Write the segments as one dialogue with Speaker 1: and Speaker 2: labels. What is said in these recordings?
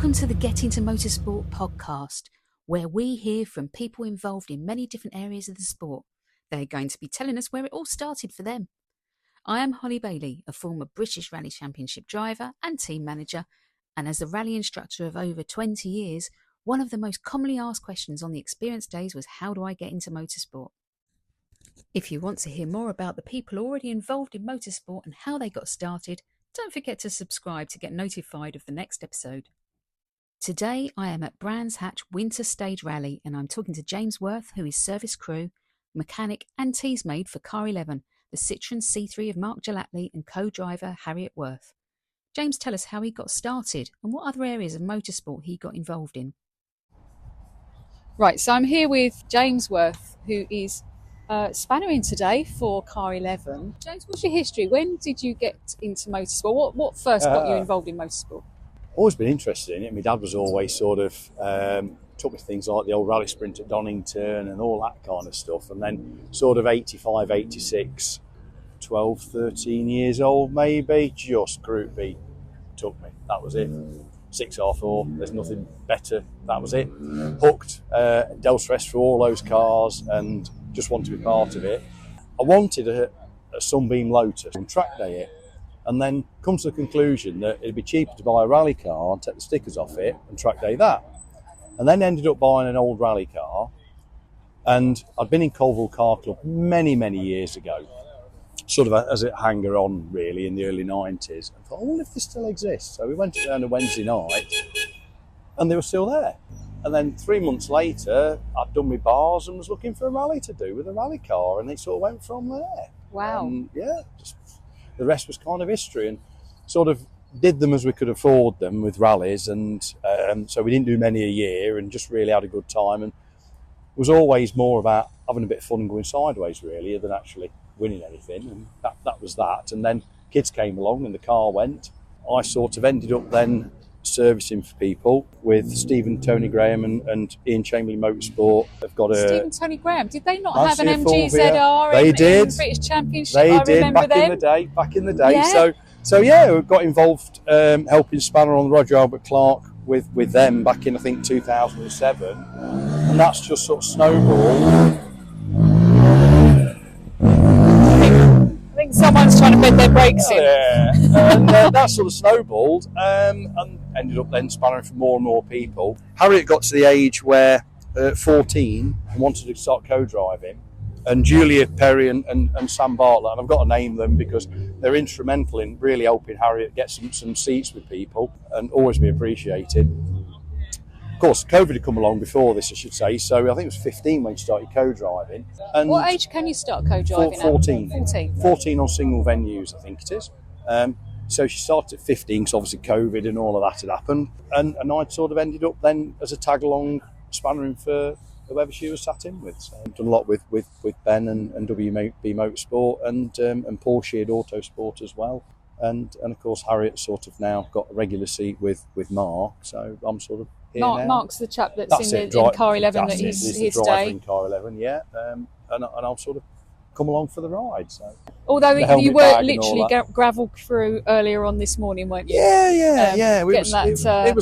Speaker 1: Welcome to the Get Into Motorsport podcast, where we hear from people involved in many different areas of the sport. They're going to be telling us where it all started for them. I am Holly Bailey, a former British Rally Championship driver and team manager, and as a rally instructor of over 20 years, one of the most commonly asked questions on the experience days was, how do I get into motorsport? If you want to hear more about the people already involved in motorsport and how they got started, don't forget to subscribe to get notified of the next episode. Today I am at Brands Hatch Winter Stage Rally and I'm talking to James Worth, who is service crew, mechanic and teas made for Car 11, the Citroen C3 of Mark Gelatly and co-driver Harriet Worth. James, tell us how he got started and what other areas of motorsport he got involved in. Right, so I'm here with James Worth, who is spannering today for Car 11. James, what's your history? When did you get into motorsport? What first got you involved in motorsport?
Speaker 2: Always been interested in it. My dad was always sort of took me to things like the old rally sprint at Donington and all that kind of stuff. And then sort of 85, 86, 12, 13 years old maybe, just Group B took me. That was it. 6R4, there's nothing better. That was it. Hooked, dealt rest for all those cars and just wanted to be part of it. I wanted a Sunbeam Lotus and track day it. And then come to the conclusion that it'd be cheaper to buy a rally car and take the stickers off it and track day that. And then ended up buying an old rally car. And I'd been in Colville Car Club many, many years ago, sort of as a hanger-on really in the early 90s. I thought, I wonder if this still exists. So we went down a Wednesday night and they were still there. And then 3 months later, I'd done my bars and was looking for a rally to do with a rally car. And it sort of went from there.
Speaker 1: Wow.
Speaker 2: Just the rest was kind of history, and sort of did them as we could afford them with rallies, and so we didn't do many a year and just really had a good time, and it was always more about having a bit of fun and going sideways really than actually winning anything, and that was that. And then kids came along and the car went. I sort of ended up then servicing for people with Stephen Tony Graham and Ian Chamberlain Motorsport. They've got a
Speaker 1: Stephen Tony Graham. Did they not have an
Speaker 2: MGZR?
Speaker 1: MGZR
Speaker 2: They did.
Speaker 1: in the British Championship?
Speaker 2: They
Speaker 1: I
Speaker 2: did
Speaker 1: remember
Speaker 2: back in the day.
Speaker 1: Yeah.
Speaker 2: So yeah, we got involved helping Spanner on the Roger Albert Clark with them back in I think 2007, and that's just sort of snowballed.
Speaker 1: I think someone's trying to bed their brakes in.
Speaker 2: Yeah, and that sort of snowballed and ended up then spanning for more and more people. Harriet got to the age where 14 and wanted to start co-driving, and Julia Perry and Sam Bartlett, and I've got to name them because they're instrumental in really helping Harriet get some seats with people and always be appreciated. Of course, COVID had come along before this, I should say, so I think it was 15 when she started co-driving. And
Speaker 1: what age can you start co-driving at?
Speaker 2: 14. 14 on single venues, I think it is. So she started at 15 because obviously COVID and all of that had happened. And I'd sort of ended up then as a tag-along spannering for whoever she was sat in with. So I've done a lot with Ben and WB Motorsport and Paul Sheard Autosport as well. And of course Harriet sort of now got a regular seat with Mark, so I'm sort of here now.
Speaker 1: Mark's the chap that's in Car 11 that he's here today.
Speaker 2: In Car 11, yeah. And I'll sort of come along for the ride. So
Speaker 1: although you were literally gravel through earlier on this morning, weren't you?
Speaker 2: Yeah.
Speaker 1: It was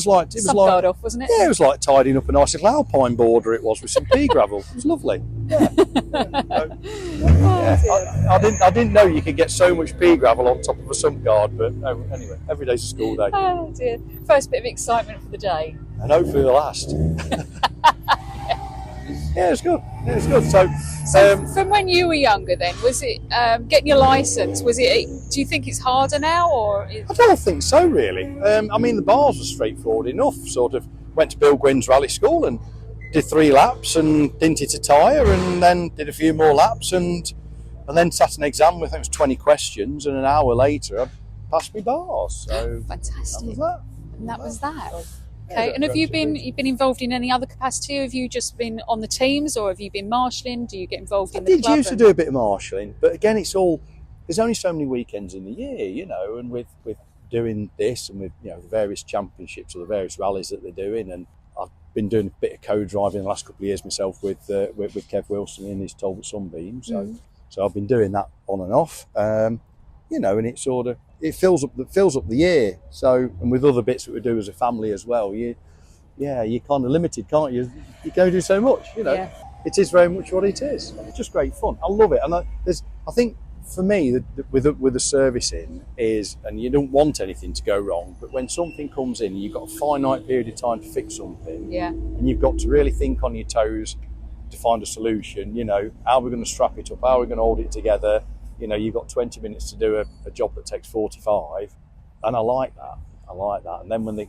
Speaker 1: like subguard off, wasn't it?
Speaker 2: Yeah, it was like tidying up a nice little alpine border. It was with some pea gravel. It was lovely. Yeah. I didn't know you could get so much pea gravel on top of a sump guard, but anyway, every day's a school day.
Speaker 1: Oh dear! First bit of excitement for the day,
Speaker 2: and hopefully the last. Yeah, it's good.
Speaker 1: So from when you were younger, then was it getting your licence? Do you think it's harder now, or?
Speaker 2: I don't think so, really. I mean, the bars were straightforward enough. Sort of went to Bill Gwynn's rally school and did 3 laps and dinted a tyre, and then did a few more laps and then sat an exam with I think it was 20 questions, and an hour later I passed my bars. So
Speaker 1: fantastic. That was that.
Speaker 2: Yeah,
Speaker 1: okay, and have you've been involved in any other capacity? Or have you just been on the teams, or have you been marshalling? Do you get involved in the club?
Speaker 2: I did used to do a bit of marshalling, but again, there's only so many weekends in the year, and with doing this and with the various championships or the various rallies that they're doing, and I've been doing a bit of co-driving the last couple of years myself with Kev Wilson in his Talbot Sunbeam, so I've been doing that on and off, and it's sort of it fills up the year. So, and with other bits that we do as a family as well, you're kind of limited, can't you? You can only do so much,
Speaker 1: Yeah.
Speaker 2: It is very much what it is. It's just great fun. I love it, and I think for me, with the servicing is, and you don't want anything to go wrong, but when something comes in, you've got a finite period of time to fix something, and you've got to really think on your toes to find a solution. How are we going to strap it up? How are we going to hold it together? You've got 20 minutes to do a job that takes 45, and I like that. And then when the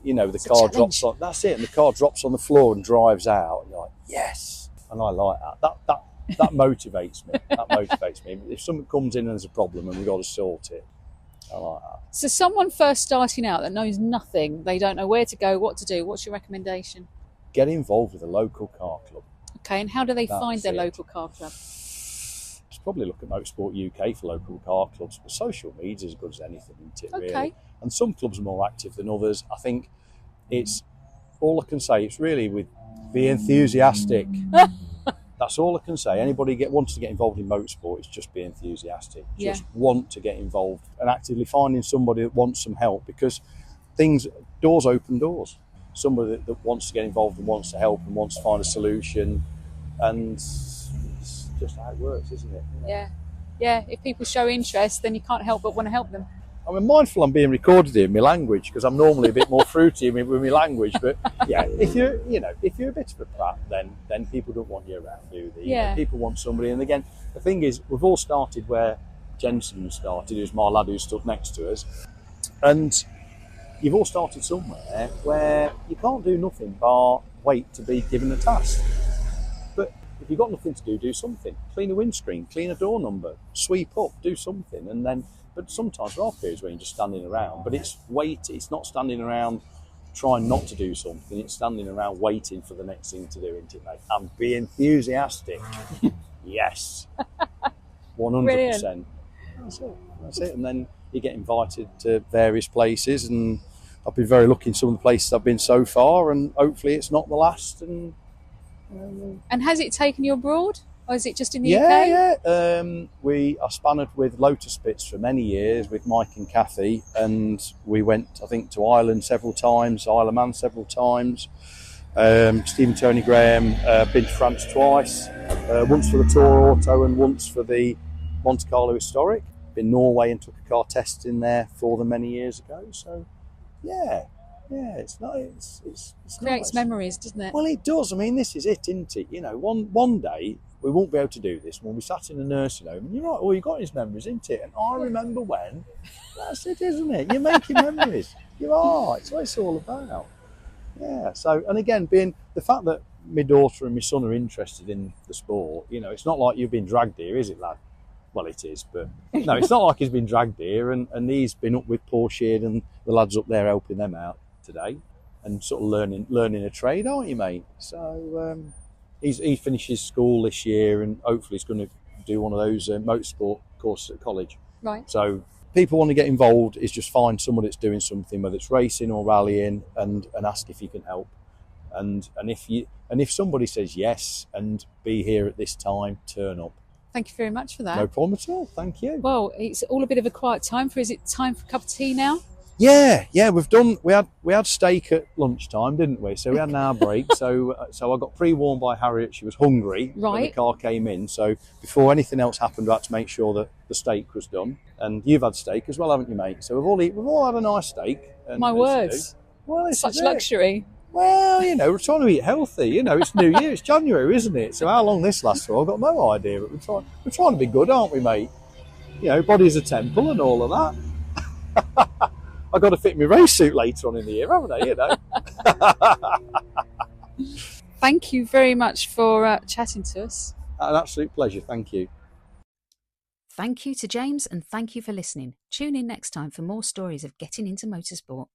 Speaker 2: car drops on, that's it, and the car drops on the floor and drives out, and you're like, yes, and I like that. That motivates me. If something comes in and there's a problem and we've got to sort it, I like that.
Speaker 1: So someone first starting out that knows nothing, they don't know where to go, what to do, what's your recommendation?
Speaker 2: Get involved with a local car club.
Speaker 1: Okay, and how do they find their local car club?
Speaker 2: Just probably look at Motorsport UK for local car clubs, but social media is as good as anything, isn't it, really?
Speaker 1: Okay.
Speaker 2: And some clubs are more active than others. I think it's, all I can say, it's really with be enthusiastic. That's all I can say. Anybody wants to get involved in motorsport, it's just be enthusiastic. Just want to get involved and actively finding somebody that wants some help, because doors open doors. Somebody that wants to get involved and wants to help and wants to find a solution, and it's just how it works, isn't it?
Speaker 1: Yeah. If people show interest, then you can't help but want to help them.
Speaker 2: I'm mindful I'm being recorded here in my language, because I'm normally a bit more fruity with my language. But yeah, if you're a bit of a prat, then people don't want you around, do they?
Speaker 1: Yeah.
Speaker 2: People want somebody. And again, the thing is, we've all started where Jensen started, who's my lad who stood next to us, and you've all started somewhere where you can't do nothing but wait to be given a task. But if you've got nothing to do something. Clean a windscreen, clean a door number, sweep up, do something, and then. But sometimes there are periods where you're just standing around, but it's not standing around trying not to do something, it's standing around waiting for the next thing to do, isn't it, mate? And be enthusiastic. Yes. 100%.
Speaker 1: Brilliant.
Speaker 2: That's it. And then you get invited to various places, and I've been very lucky in some of the places I've been so far, and hopefully it's not the last. And
Speaker 1: has it taken you abroad? Or is it just in the UK?
Speaker 2: Yeah. I spanned with Lotus Spitz for many years with Mike and Kathy, and we went, I think, to Ireland several times, Isle of Man several times. Stephen Tony Graham, been to France twice, once for the Tour Auto and once for the Monte Carlo Historic. Been Norway and took a car test in there for them many years ago. So, yeah, it's nice. It's
Speaker 1: creates
Speaker 2: nice.
Speaker 1: Memories, doesn't it?
Speaker 2: Well, it does. I mean, this is it, isn't it? One day we won't be able to do this. We'll be sat in a nursing home, and you're right. All you've got is memories, isn't it? And I remember when. That's it, isn't it? You're making memories. You are. It's what it's all about. Yeah. So, and again, being the fact that my daughter and my son are interested in the sport, it's not like you've been dragged here, is it, lad? Well, it is, but no, it's not like he's been dragged here, and he's been up with Porsche and the lads up there helping them out today, and sort of learning a trade, aren't you, mate? So he finishes school this year, and hopefully he's going to do one of those motorsport courses at college.
Speaker 1: Right.
Speaker 2: So people want to get involved is just find someone that's doing something, whether it's racing or rallying, and ask if you can help. And if somebody says yes and be here at this time, turn up.
Speaker 1: Thank you very much for that.
Speaker 2: No problem at all. Thank you.
Speaker 1: Well, it's all a bit of a quiet time is it time for a cup of tea now?
Speaker 2: Yeah. We had steak at lunchtime, didn't we? So we had an hour break. So I got pre-warned by Harriet. She was hungry when the car came in. So before anything else happened, I had to make sure that the steak was done. And you've had steak as well, haven't you, mate? So we've all had a nice steak.
Speaker 1: My words.
Speaker 2: Well,
Speaker 1: such luxury.
Speaker 2: Well, we're trying to eat healthy. It's New Year, it's January, isn't it? So how long this lasts for, I've got no idea. But we're trying to be good, aren't we, mate? Body's a temple and all of that. I've got to fit my race suit later on in the year, haven't I?
Speaker 1: Thank you very much for chatting to us.
Speaker 2: An absolute pleasure, thank you.
Speaker 1: Thank you to James, and thank you for listening. Tune in next time for more stories of getting into motorsport.